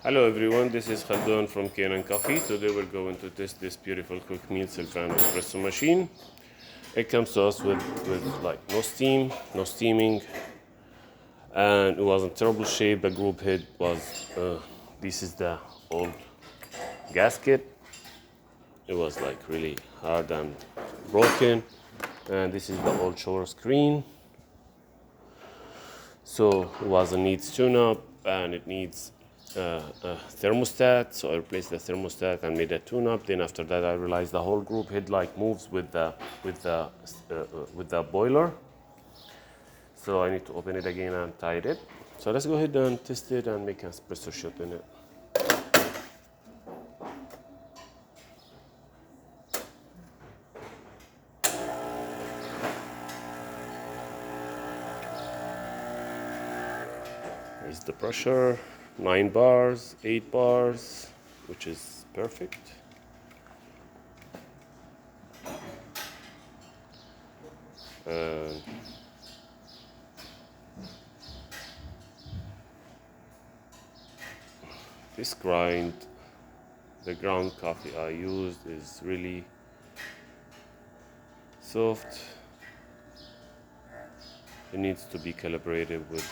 Hello everyone, this is Khaldun from Kanen Coffee. Today we're going to test this beautiful quick meal sylvano espresso machine. It comes to us with like no steam, no steaming, and it was in terrible shape. The group head was, this is the old gasket. It was like really hard and broken. And this is the old shower screen. So it was a needs tune-up and it needs a thermostat. So I replaced the thermostat and made a tune-up. Then after that, I realized the whole group head like moves with the boiler. So I need to open it again and tighten it. So let's go ahead and test it and make an espresso shot in it. Here's the pressure, 9 bars, 8 bars, which is perfect. And this grind, the ground coffee I used is really soft. It needs to be calibrated with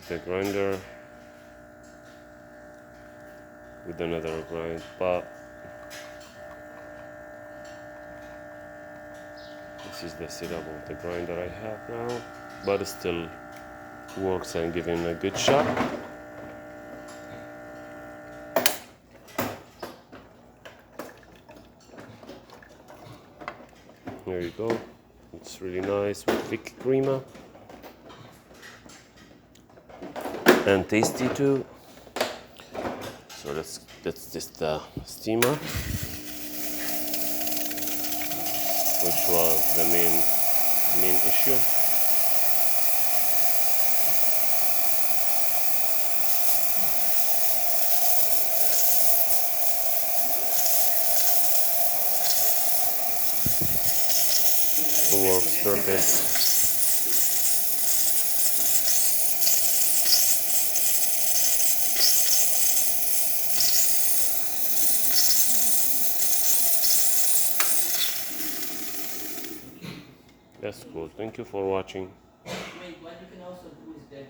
the grinder, with another grind, but this is the setup of the grinder I have now, but it still works and giving a good shot. There you go. It's really nice with thick creamer and tasty too. So let's test the steamer, which was the main issue. It works perfect. That's cool. Thank you for watching. Wait, what you can also do is that